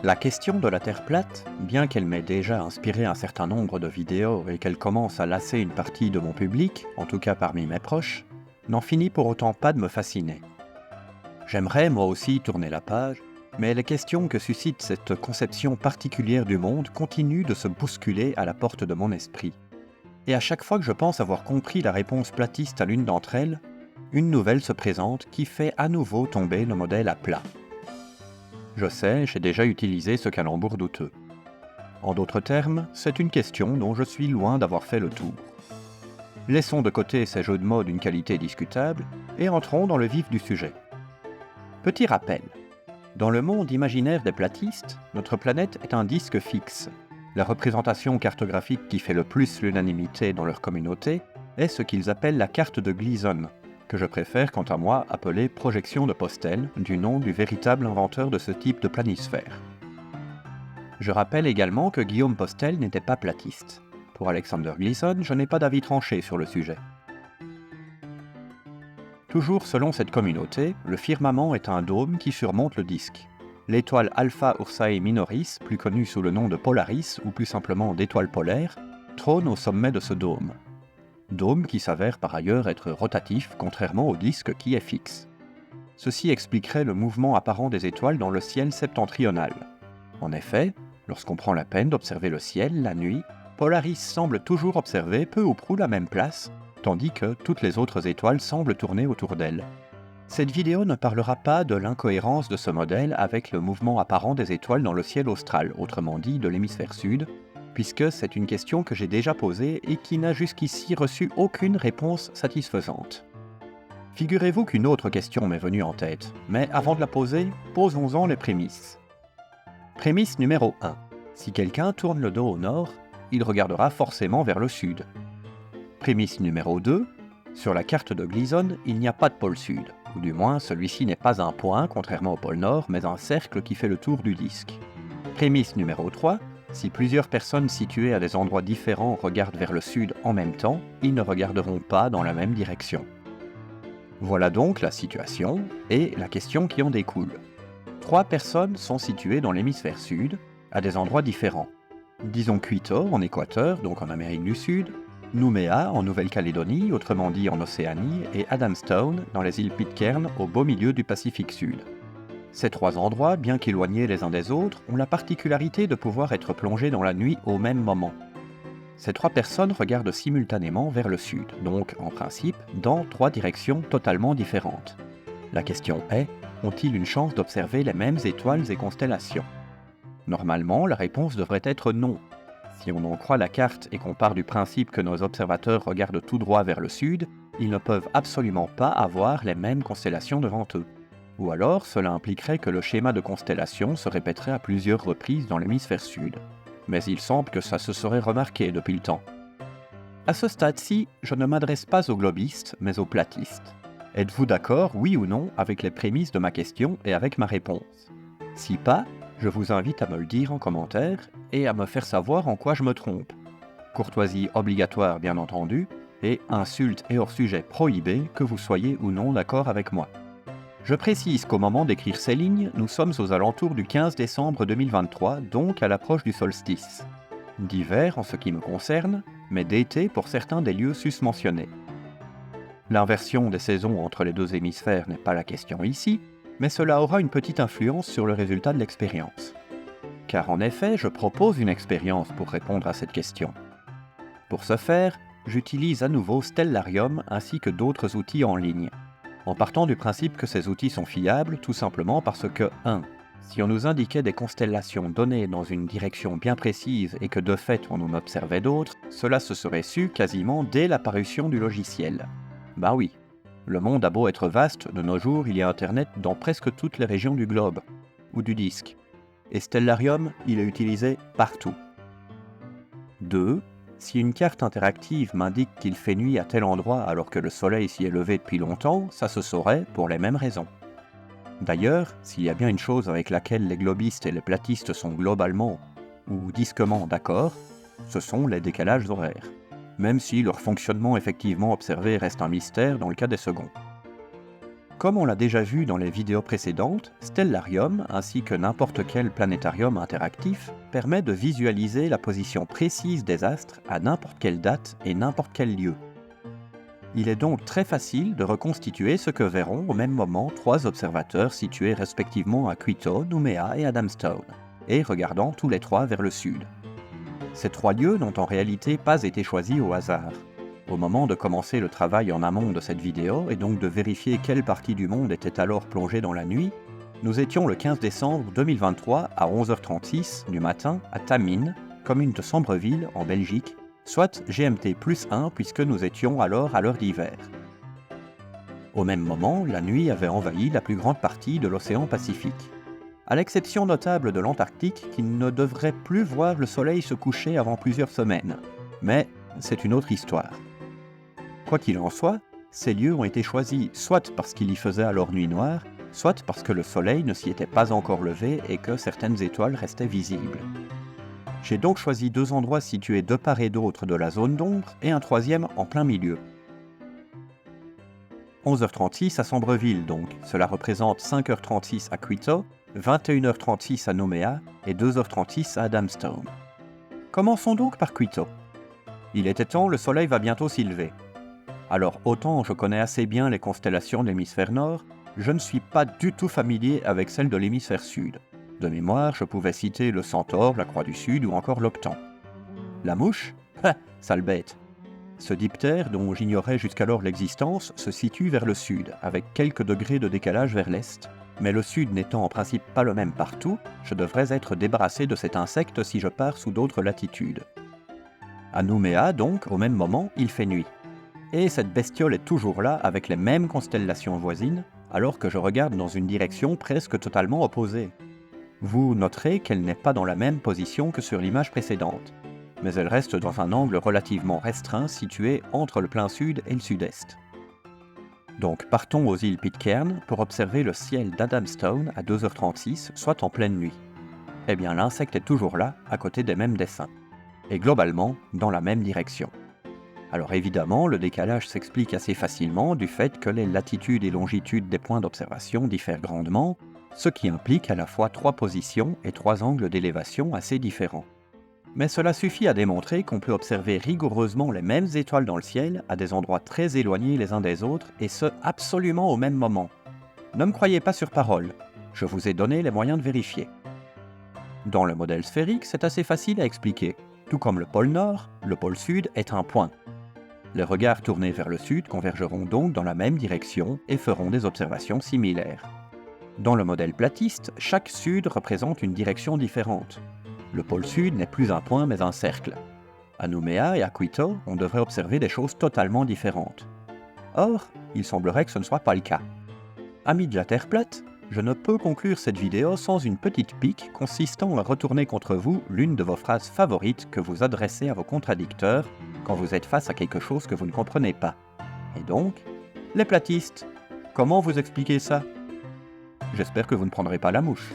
La question de la Terre plate, bien qu'elle m'ait déjà inspiré un certain nombre de vidéos et qu'elle commence à lasser une partie de mon public, en tout cas parmi mes proches, n'en finit pour autant pas de me fasciner. J'aimerais moi aussi tourner la page, mais les questions que suscite cette conception particulière du monde continuent de se bousculer à la porte de mon esprit. Et à chaque fois que je pense avoir compris la réponse platiste à l'une d'entre elles, une nouvelle se présente qui fait à nouveau tomber le modèle à plat. Je sais, j'ai déjà utilisé ce calembour douteux. En d'autres termes, c'est une question dont je suis loin d'avoir fait le tour. Laissons de côté ces jeux de mots d'une qualité discutable et entrons dans le vif du sujet. Petit rappel. Dans le monde imaginaire des platistes, notre planète est un disque fixe. La représentation cartographique qui fait le plus l'unanimité dans leur communauté est ce qu'ils appellent la carte de Gleason, que je préfère quant à moi appeler projection de Postel, du nom du véritable inventeur de ce type de planisphère. Je rappelle également que Guillaume Postel n'était pas platiste. Pour Alexander Gleason, je n'ai pas d'avis tranché sur le sujet. Toujours selon cette communauté, le firmament est un dôme qui surmonte le disque. L'étoile Alpha Ursae Minoris, plus connue sous le nom de Polaris ou plus simplement d'étoile polaire, trône au sommet de ce dôme. Dôme qui s'avère par ailleurs être rotatif contrairement au disque qui est fixe. Ceci expliquerait le mouvement apparent des étoiles dans le ciel septentrional. En effet, lorsqu'on prend la peine d'observer le ciel la nuit, Polaris semble toujours observer peu ou prou la même place, tandis que toutes les autres étoiles semblent tourner autour d'elle. Cette vidéo ne parlera pas de l'incohérence de ce modèle avec le mouvement apparent des étoiles dans le ciel austral, autrement dit de l'hémisphère sud, puisque c'est une question que j'ai déjà posée et qui n'a jusqu'ici reçu aucune réponse satisfaisante. Figurez-vous qu'une autre question m'est venue en tête, mais avant de la poser, posons-en les prémices. Prémisse numéro 1. Si quelqu'un tourne le dos au nord, il regardera forcément vers le sud. Prémisse numéro 2. Sur la carte de Gleason, il n'y a pas de pôle sud, ou du moins celui-ci n'est pas un point, contrairement au pôle nord, mais un cercle qui fait le tour du disque. Prémisse numéro 3. Si plusieurs personnes situées à des endroits différents regardent vers le sud en même temps, ils ne regarderont pas dans la même direction. Voilà donc la situation et la question qui en découle. 3 personnes sont situées dans l'hémisphère sud, à des endroits différents. Disons Quito en Équateur, donc en Amérique du Sud, Nouméa en Nouvelle-Calédonie, autrement dit en Océanie, et Adamstown dans les îles Pitcairn au beau milieu du Pacifique Sud. Ces 3 endroits, bien qu'éloignés les uns des autres, ont la particularité de pouvoir être plongés dans la nuit au même moment. Ces 3 personnes regardent simultanément vers le sud, donc en principe dans 3 directions totalement différentes. La question est, ont-ils une chance d'observer les mêmes étoiles et constellations ? Normalement, la réponse devrait être non. Si on en croit la carte et qu'on part du principe que nos observateurs regardent tout droit vers le sud, ils ne peuvent absolument pas avoir les mêmes constellations devant eux. Ou alors, cela impliquerait que le schéma de constellation se répéterait à plusieurs reprises dans l'hémisphère sud. Mais il semble que ça se serait remarqué depuis le temps. À ce stade-ci, je ne m'adresse pas aux globistes, mais aux platistes. Êtes-vous d'accord, oui ou non, avec les prémices de ma question et avec ma réponse ? Si pas, je vous invite à me le dire en commentaire et à me faire savoir en quoi je me trompe. Courtoisie obligatoire bien entendu, et insulte et hors-sujet prohibé que vous soyez ou non d'accord avec moi. Je précise qu'au moment d'écrire ces lignes, nous sommes aux alentours du 15 décembre 2023, donc à l'approche du solstice. D'hiver en ce qui me concerne, mais d'été pour certains des lieux susmentionnés. L'inversion des saisons entre les deux hémisphères n'est pas la question ici, mais cela aura une petite influence sur le résultat de l'expérience. Car en effet, je propose une expérience pour répondre à cette question. Pour ce faire, j'utilise à nouveau Stellarium ainsi que d'autres outils en ligne, en partant du principe que ces outils sont fiables tout simplement parce que 1. Si on nous indiquait des constellations données dans une direction bien précise et que de fait on en observait d'autres, cela se serait su quasiment dès la parution du logiciel. Bah oui, le monde a beau être vaste, de nos jours il y a Internet dans presque toutes les régions du globe, ou du disque. Et Stellarium, il est utilisé partout. 2. Si une carte interactive m'indique qu'il fait nuit à tel endroit alors que le soleil s'y est levé depuis longtemps, ça se saurait pour les mêmes raisons. D'ailleurs, s'il y a bien une chose avec laquelle les globistes et les platistes sont globalement ou disquement d'accord, ce sont les décalages horaires, même si leur fonctionnement effectivement observé reste un mystère dans le cas des seconds. Comme on l'a déjà vu dans les vidéos précédentes, Stellarium, ainsi que n'importe quel planétarium interactif, permet de visualiser la position précise des astres à n'importe quelle date et n'importe quel lieu. Il est donc très facile de reconstituer ce que verront au même moment 3 observateurs situés respectivement à Quito, Nouméa et Adamstown, et regardant tous les 3 vers le sud. Ces 3 lieux n'ont en réalité pas été choisis au hasard. Au moment de commencer le travail en amont de cette vidéo, et donc de vérifier quelle partie du monde était alors plongée dans la nuit, nous étions le 15 décembre 2023 à 11h36 du matin à Tamin, commune de Sambreville en Belgique, soit GMT plus 1 puisque nous étions alors à l'heure d'hiver. Au même moment, la nuit avait envahi la plus grande partie de l'océan Pacifique. À l'exception notable de l'Antarctique qui ne devrait plus voir le soleil se coucher avant plusieurs semaines. Mais c'est une autre histoire. Quoi qu'il en soit, ces lieux ont été choisis soit parce qu'il y faisait alors nuit noire, soit parce que le soleil ne s'y était pas encore levé et que certaines étoiles restaient visibles. J'ai donc choisi 2 endroits situés de part et d'autre de la zone d'ombre et un troisième en plein milieu. 11h36 à Sambreville donc, cela représente 5h36 à Quito, 21h36 à Nouméa et 2h36 à Adamstown. Commençons donc par Quito. Il était temps, le soleil va bientôt s'y lever. Alors autant je connais assez bien les constellations de l'hémisphère nord, je ne suis pas du tout familier avec celles de l'hémisphère sud. De mémoire, je pouvais citer le Centaure, la Croix du Sud ou encore l'Octan. La mouche ? Sale bête. Ce diptère, dont j'ignorais jusqu'alors l'existence, se situe vers le sud, avec quelques degrés de décalage vers l'est. Mais le sud n'étant en principe pas le même partout, je devrais être débarrassé de cet insecte si je pars sous d'autres latitudes. À Nouméa, donc, au même moment, il fait nuit. Et cette bestiole est toujours là avec les mêmes constellations voisines, alors que je regarde dans une direction presque totalement opposée. Vous noterez qu'elle n'est pas dans la même position que sur l'image précédente, mais elle reste dans un angle relativement restreint situé entre le plein sud et le sud-est. Donc partons aux îles Pitcairn pour observer le ciel d'Adamstown à 2h36, soit en pleine nuit. Eh bien l'insecte est toujours là, à côté des mêmes dessins, et globalement dans la même direction. Alors évidemment, le décalage s'explique assez facilement du fait que les latitudes et longitudes des points d'observation diffèrent grandement, ce qui implique à la fois 3 positions et 3 angles d'élévation assez différents. Mais cela suffit à démontrer qu'on peut observer rigoureusement les mêmes étoiles dans le ciel à des endroits très éloignés les uns des autres, et ce absolument au même moment. Ne me croyez pas sur parole, je vous ai donné les moyens de vérifier. Dans le modèle sphérique, c'est assez facile à expliquer. Tout comme le pôle Nord, le pôle Sud est un point. Les regards tournés vers le sud convergeront donc dans la même direction et feront des observations similaires. Dans le modèle platiste, chaque sud représente une direction différente. Le pôle sud n'est plus un point mais un cercle. À Nouméa et à Quito, on devrait observer des choses totalement différentes. Or, il semblerait que ce ne soit pas le cas. Amis de la Terre plate, je ne peux conclure cette vidéo sans une petite pique consistant à retourner contre vous l'une de vos phrases favorites que vous adressez à vos contradicteurs quand vous êtes face à quelque chose que vous ne comprenez pas. Et donc, les platistes, comment vous expliquez ça ? J'espère que vous ne prendrez pas la mouche.